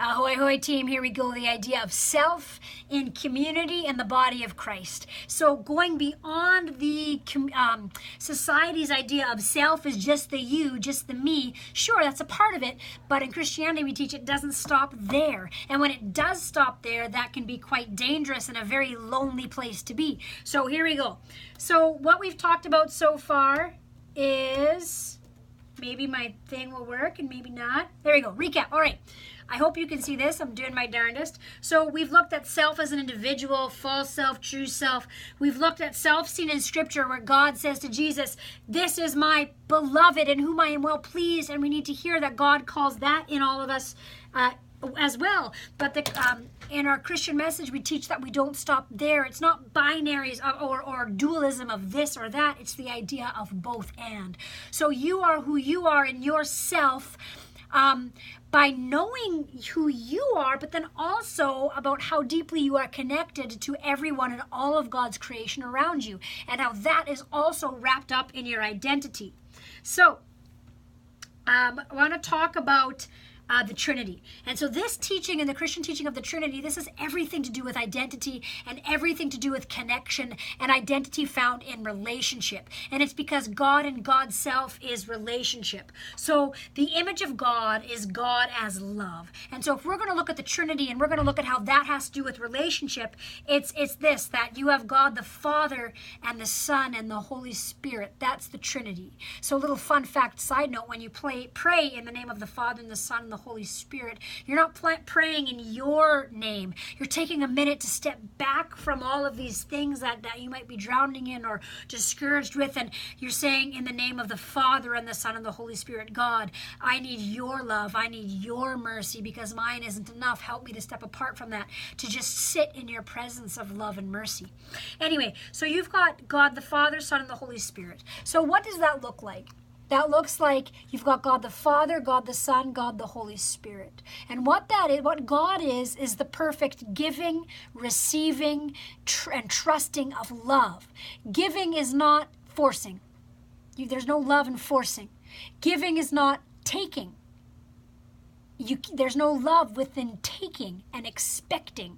Ahoy, hoy, team. Here we go. The idea of self in community and the body of Christ. So going beyond the society's idea of self is just the you, just the me. Sure, that's a part of it. But in Christianity, we teach it doesn't stop there. And when it does stop there, that can be quite dangerous and a very lonely place to be. So here we go. So what we've talked about so far is... maybe my thing will work and maybe not. There we go. Recap. All right. I hope you can see this. I'm doing my darndest. So we've looked at self as an individual, false self, true self. We've looked at self seen in Scripture where God says to Jesus, "This is my beloved in whom I am well pleased." And we need to hear that God calls that in all of us as well. But in our Christian message, we teach that we don't stop there. It's not binaries or dualism of this or that. It's the idea of both and. So you are who you are in yourself by knowing who you are, but then also about how deeply you are connected to everyone and all of God's creation around you, and how that is also wrapped up in your identity. So I want to talk about the Trinity. And so this teaching and the Christian teaching of the Trinity, this has everything to do with identity and everything to do with connection and identity found in relationship. And it's because God and God's self is relationship. So the image of God is God as love. And so if we're going to look at the Trinity and we're going to look at how that has to do with relationship, it's this, that you have God the Father and the Son and the Holy Spirit. That's the Trinity. So a little fun fact, side note, when you pray in the name of the Father and the Son and the Holy Spirit, you're not praying in your name. You're taking a minute to step back from all of these things that you might be drowning in or discouraged with, and you're saying in the name of the Father and the Son and the Holy Spirit, God, I need your love. I need your mercy because mine isn't enough. Help me to step apart from that, to just sit in your presence of love and mercy. Anyway, so you've got God the Father, Son, and the Holy Spirit. So what does that look like? That looks like you've got God the Father, God the Son, God the Holy Spirit. And what that is, what God is the perfect giving, receiving, and trusting of love. Giving is not forcing. There's no love in forcing. Giving is not taking. There's no love within taking and expecting.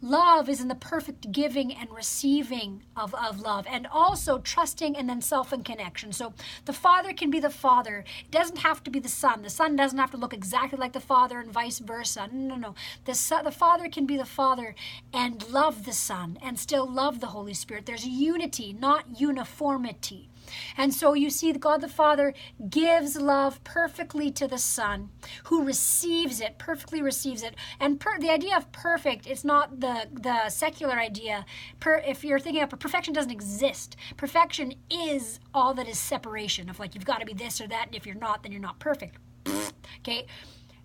Love is in the perfect giving and receiving of love, and also trusting and then self and connection. So the Father can be the Father. It doesn't have to be the Son. The Son doesn't have to look exactly like the Father and vice versa. No. The Father can be the Father and love the Son and still love the Holy Spirit. There's unity, not uniformity. And so you see God the Father gives love perfectly to the Son, who receives it, perfectly receives it. And the idea of perfect, it's not the secular idea. If you're thinking of perfection, doesn't exist. Perfection is all that is separation of like you've got to be this or that, and if you're not, then you're not perfect. Okay?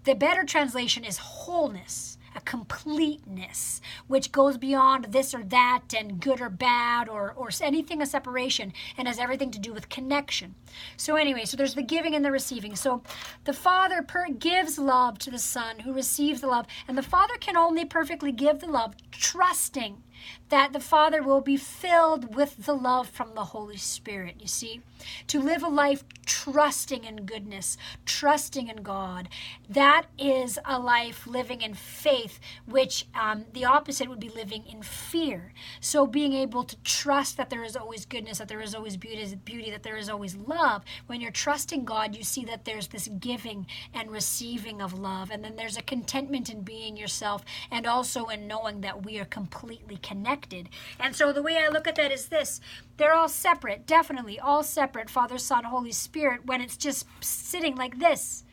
The better translation is wholeness. A completeness, which goes beyond this or that and good or bad or anything of separation, and has everything to do with connection. So anyway, so there's the giving and the receiving. So the Father gives love to the Son, who receives the love, and the Father can only perfectly give the love, trusting that the Father will be filled with the love from the Holy Spirit, you see? To live a life trusting in goodness, trusting in God. That is a life living in faith, which the opposite would be living in fear. So being able to trust that there is always goodness, that there is always beauty, that there is always love. When you're trusting God, you see that there's this giving and receiving of love. And then there's a contentment in being yourself, and also in knowing that we are completely connected. And so the way I look at that is this: they're all separate, definitely all separate, Father, Son, Holy Spirit, when it's just sitting like this.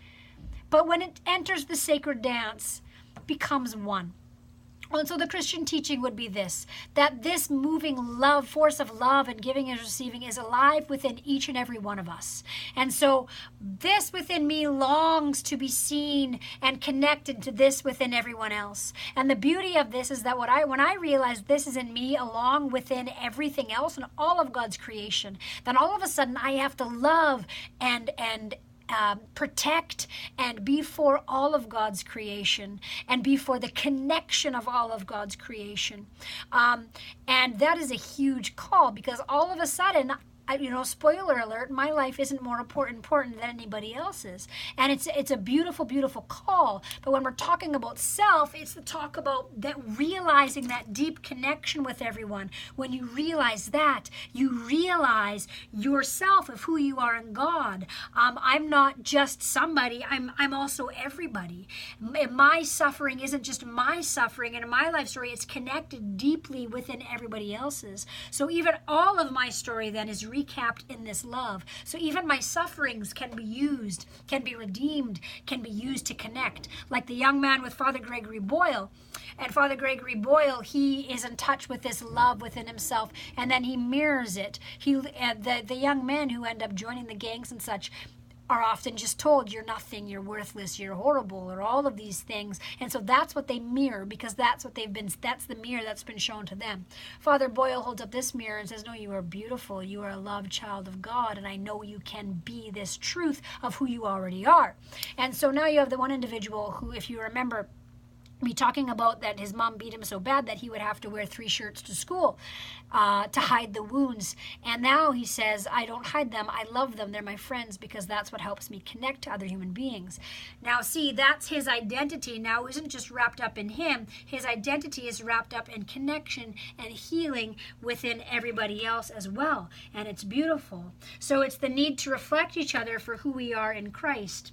But when it enters the sacred dance, it becomes one. And so the Christian teaching would be this, that this moving love, force of love and giving and receiving is alive within each and every one of us. And so this within me longs to be seen and connected to this within everyone else. And the beauty of this is that when I realize this is in me along within everything else and all of God's creation, then all of a sudden I have to love and protect and be for all of God's creation and be for the connection of all of God's creation. And that is a huge call, because all of a sudden spoiler alert, my life isn't more important than anybody else's. And it's a beautiful, beautiful call. But when we're talking about self, it's the talk about that realizing that deep connection with everyone. When you realize that, you realize yourself of who you are in God. I'm not just somebody, I'm also everybody. My suffering isn't just my suffering, and in my life story, it's connected deeply within everybody else's. So even all of my story then is recapped in this love. So even my sufferings can be used, can be redeemed, can be used to connect. Like the young man with Father Gregory Boyle. And Father Gregory Boyle, he is in touch with this love within himself, and then he mirrors it. The young men who end up joining the gangs and such are often just told, you're nothing, you're worthless, you're horrible, or all of these things. And so that's what they mirror, because that's the mirror that's been shown to them. Father Boyle holds up this mirror and says, no, you are beautiful, you are a loved child of God, and I know you can be this truth of who you already are. And so now you have the one individual who, if you remember, be talking about that his mom beat him so bad that he would have to wear 3 shirts to school to hide the wounds. And now he says, I don't hide them, I love them, they're my friends, because that's what helps me connect to other human beings. Now see, that's his identity now isn't just wrapped up in him. His identity is wrapped up in connection and healing within everybody else as well. And it's beautiful. So it's the need to reflect each other for who we are in Christ.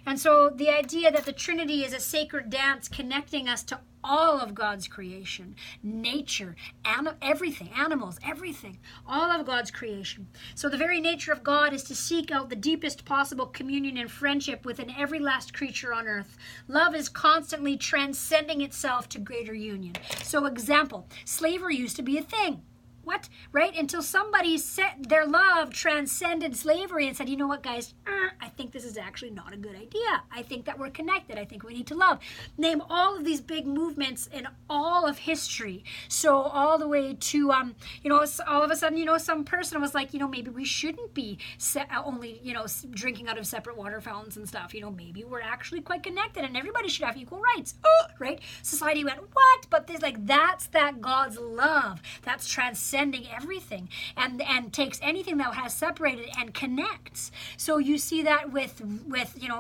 And so the idea that the Trinity is a sacred dance connecting us to all of God's creation, nature, everything, animals, everything, all of God's creation. So the very nature of God is to seek out the deepest possible communion and friendship within every last creature on earth. Love is constantly transcending itself to greater union. So example, slavery used to be a thing. What? Right? Until somebody set their love transcended slavery and said, you know what, guys, I think this is actually not a good idea. I think that we're connected. I think we need to love. Name all of these big movements in all of history. So all the way to, all of a sudden, some person was like, maybe we shouldn't be only, drinking out of separate water fountains and stuff. Maybe we're actually quite connected and everybody should have equal rights. Right? Society went, what? But there's that's that God's love. That's transcending everything and takes anything that has separated and connects. So you see that with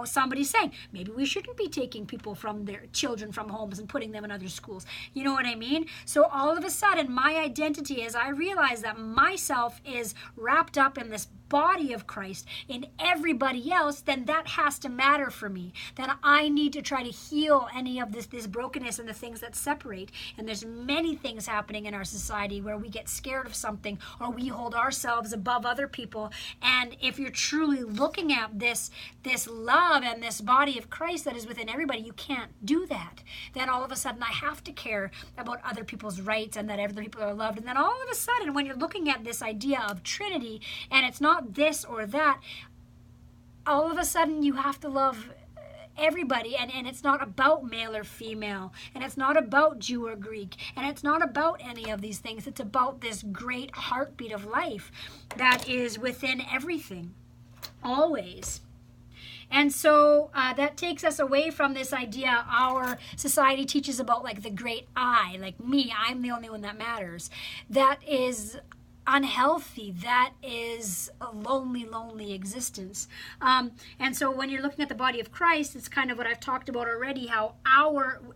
somebody saying maybe we shouldn't be taking people from their children from homes and putting them in other schools. You know what I mean? So all of a sudden my identity, as I realize that myself is wrapped up in this body of Christ in everybody else, then that has to matter for me. Then I need to try to heal any of this brokenness and the things that separate. And there's many things happening in our society where we get scared of something or we hold ourselves above other people. And if you're truly looking at this love and this body of Christ that is within everybody, you can't do that. Then all of a sudden I have to care about other people's rights and that other people are loved. And then all of a sudden when you're looking at this idea of Trinity and it's not this or that, all of a sudden you have to love everybody, and it's not about male or female, and it's not about Jew or Greek, and it's not about any of these things. It's about this great heartbeat of life that is within everything, always. And so that takes us away from this idea our society teaches about the great I, like me, I'm the only one that matters. That is unhealthy. That is a lonely existence. And so when you're looking at the body of Christ, it's kind of what I've talked about already, how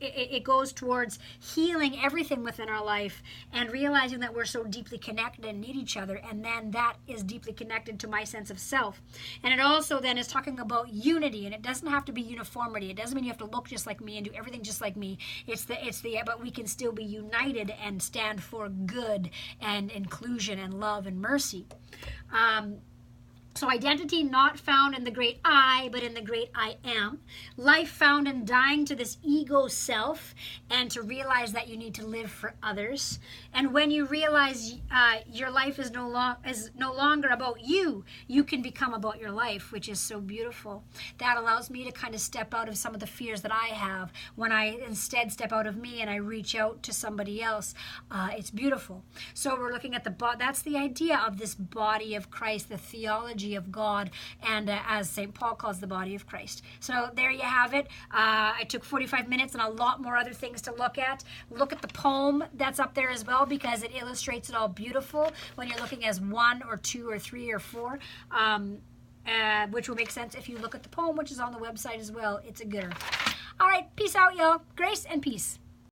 it goes towards healing everything within our life and realizing that we're so deeply connected and need each other, and then that is deeply connected to my sense of self. And it also then is talking about unity, and it doesn't have to be uniformity. It doesn't mean you have to look just like me and do everything just like me. But we can still be united and stand for good and inclusion and love and mercy. So identity not found in the great I, but in the great I am. Life found in dying to this ego self and to realize that you need to live for others. And when you realize your life is no longer about you, you can become about your life, which is so beautiful. That allows me to kind of step out of some of the fears that I have when I instead step out of me and I reach out to somebody else. It's beautiful. So we're looking at that's the idea of this body of Christ, the theology theology of God, and as St. Paul calls the body of Christ. So there you have it. I took 45 minutes and a lot more other things to look at. Look at the poem that's up there as well, because it illustrates it all beautiful when you're looking as 1 or 2 or 3 or 4, which will make sense if you look at the poem, which is on the website as well. It's a gooder. All right, peace out, y'all. Grace and peace.